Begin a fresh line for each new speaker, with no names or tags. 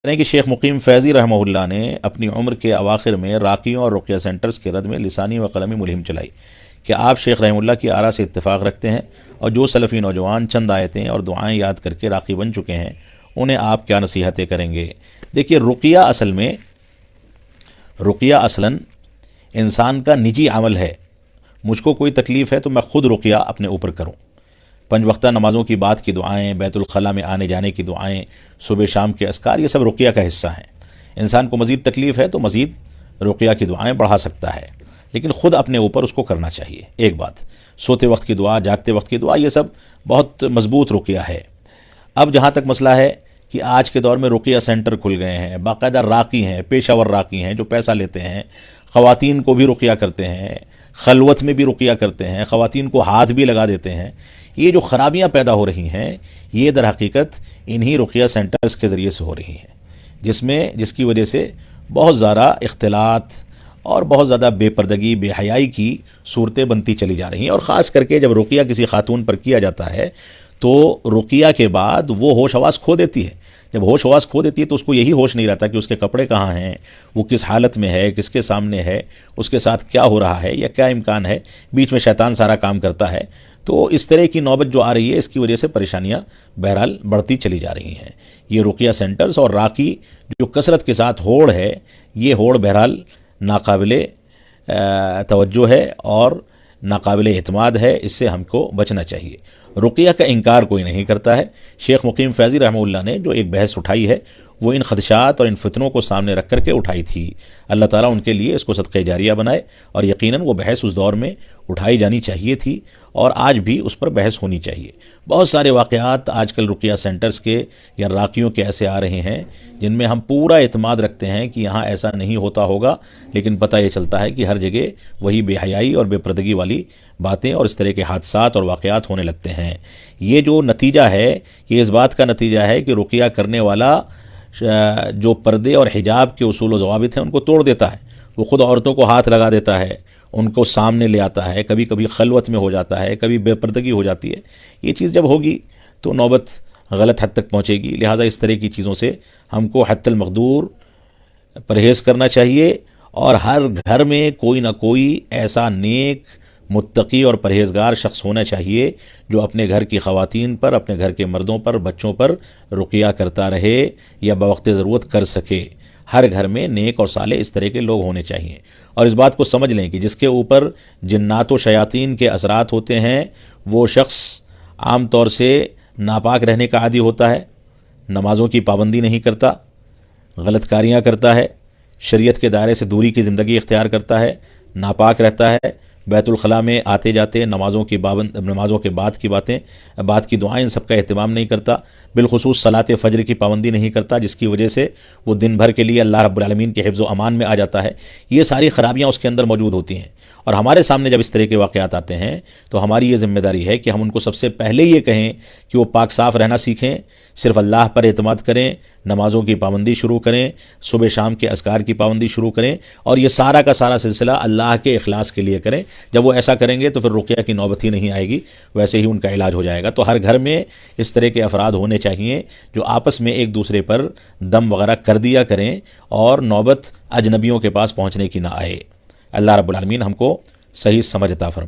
ہیں کہ شیخ مقیم فیضی رحمہ اللہ نے اپنی عمر کے اواخر میں راقیوں اور رقیہ سینٹرز کے رد میں لسانی و قلمی مہم چلائی کہ آپ شیخ رحمہ اللہ کی آراء سے اتفاق رکھتے ہیں اور جو سلفی نوجوان چند آیتیں اور دعائیں یاد کر کے راقی بن چکے ہیں انہیں آپ کیا نصیحتیں کریں گے؟ دیکھیے، رقیہ اصلاً انسان کا نجی عمل ہے۔ مجھ کو کوئی تکلیف ہے تو میں خود رقیہ اپنے اوپر کروں۔ 5 وقتہ نمازوں کی بعد کی دعائیں، بیت الخلاء میں آنے جانے کی دعائیں، صبح شام کے اذکار، یہ سب رقیہ کا حصہ ہیں۔ انسان کو مزید تکلیف ہے تو مزید رقیہ کی دعائیں بڑھا سکتا ہے، لیکن خود اپنے اوپر اس کو کرنا چاہیے۔ ایک بات، سوتے وقت کی دعا، جاگتے وقت کی دعا، یہ سب بہت مضبوط رقیہ ہے۔ اب جہاں تک مسئلہ ہے کہ آج کے دور میں رقیہ سینٹر کھل گئے ہیں، باقاعدہ راقی ہیں، پیشہ ور راقی ہیں جو پیسہ لیتے ہیں، خواتین کو بھی رقیہ کرتے ہیں، خلوت میں بھی رقیہ کرتے ہیں، خواتین کو ہاتھ بھی لگا دیتے ہیں۔ یہ جو خرابیاں پیدا ہو رہی ہیں یہ در حقیقت انہی رقیہ سینٹرز کے ذریعے سے ہو رہی ہیں، جس کی وجہ سے بہت زیادہ اختلاط اور بہت زیادہ بے پردگی، بے حیائی کی صورتیں بنتی چلی جا رہی ہیں۔ اور خاص کر کے جب رقیہ کسی خاتون پر کیا جاتا ہے تو رقیہ کے بعد وہ ہوش حواس کھو دیتی ہے۔ جب ہوش حواس کھو دیتی ہے تو اس کو یہی ہوش نہیں رہتا کہ اس کے کپڑے کہاں ہیں، وہ کس حالت میں ہے، کس کے سامنے ہے، اس کے ساتھ کیا ہو رہا ہے یا کیا امکان ہے۔ بیچ میں شیطان سارا کام کرتا ہے۔ تو اس طرح کی نوبت جو آ رہی ہے اس کی وجہ سے پریشانیاں بہرحال بڑھتی چلی جا رہی ہیں۔ یہ رقیہ سینٹرز اور راقی جو کثرت کے ساتھ ہوڑ ہے، یہ ہوڑ بہرحال ناقابل توجہ ہے اور ناقابل اعتماد ہے، اس سے ہم کو بچنا چاہیے۔ رقیہ کا انکار کوئی نہیں کرتا ہے۔ شیخ مقیم فیضی رحمہ اللہ نے جو ایک بحث اٹھائی ہے وہ ان خدشات اور ان فتنوں کو سامنے رکھ کر کے اٹھائی تھی۔ اللہ تعالیٰ ان کے لیے اس کو صدقہ جاریہ بنائے، اور یقیناً وہ بحث اس دور میں اٹھائی جانی چاہیے تھی اور آج بھی اس پر بحث ہونی چاہیے۔ بہت سارے واقعات آج کل رقیہ سینٹرز کے یا راقیوں کے ایسے آ رہے ہیں جن میں ہم پورا اعتماد رکھتے ہیں کہ یہاں ایسا نہیں ہوتا ہوگا، لیکن پتہ یہ چلتا ہے کہ ہر جگہ وہی بے حیائی اور بے پردگی والی باتیں اور اس طرح کے حادثات اور واقعات ہونے لگتے ہیں۔ یہ جو نتیجہ ہے یہ اس بات کا نتیجہ ہے کہ رقیہ کرنے والا جو پردے اور حجاب کے اصول و ضوابط ہیں ان کو توڑ دیتا ہے۔ وہ خود عورتوں کو ہاتھ لگا دیتا ہے، ان کو سامنے لے آتا ہے، کبھی کبھی خلوت میں ہو جاتا ہے، کبھی بے پردگی ہو جاتی ہے۔ یہ چیز جب ہوگی تو نوبت غلط حد تک پہنچے گی۔ لہٰذا اس طرح کی چیزوں سے ہم کو حد المقدور پرہیز کرنا چاہیے، اور ہر گھر میں کوئی نہ کوئی ایسا نیک، متقی اور پرہیزگار شخص ہونا چاہیے جو اپنے گھر کی خواتین پر، اپنے گھر کے مردوں پر، بچوں پر رقیہ کرتا رہے یا بوقت ضرورت کر سکے۔ ہر گھر میں نیک اور صالح اس طرح کے لوگ ہونے چاہیے، اور اس بات کو سمجھ لیں کہ جس کے اوپر جنات و شیاطین کے اثرات ہوتے ہیں وہ شخص عام طور سے ناپاک رہنے کا عادی ہوتا ہے، نمازوں کی پابندی نہیں کرتا، غلط کاریاں کرتا ہے، شریعت کے دائرے سے دوری کی زندگی اختیار کرتا ہے، ناپاک رہتا ہے، بیت الخلاء میں آتے جاتے، نمازوں کے بعد کی دعائیں، ان سب کا اہتمام نہیں کرتا، بالخصوص صلاۃ فجر کی پابندی نہیں کرتا، جس کی وجہ سے وہ دن بھر کے لیے اللہ رب العالمین کے حفظ و امان میں آ جاتا ہے۔ یہ ساری خرابیاں اس کے اندر موجود ہوتی ہیں، اور ہمارے سامنے جب اس طرح کے واقعات آتے ہیں تو ہماری یہ ذمہ داری ہے کہ ہم ان کو سب سے پہلے یہ کہیں کہ وہ پاک صاف رہنا سیکھیں، صرف اللہ پر اعتماد کریں، نمازوں کی پابندی شروع کریں، صبح شام کے اذکار کی پابندی شروع کریں، اور یہ سارا کا سارا سلسلہ اللہ کے اخلاص کے لیے کریں۔ جب وہ ایسا کریں گے تو پھر رقیہ کی نوبت ہی نہیں آئے گی، ویسے ہی ان کا علاج ہو جائے گا۔ تو ہر گھر میں اس طرح کے افراد ہونے چاہیے جو آپس میں ایک دوسرے پر دم وغیرہ کر دیا کریں، اور نوبت اجنبیوں کے پاس پہنچنے کی نہ آئے۔ اللہ رب العالمین ہم کو صحیح سمجھ عطا فرمائے۔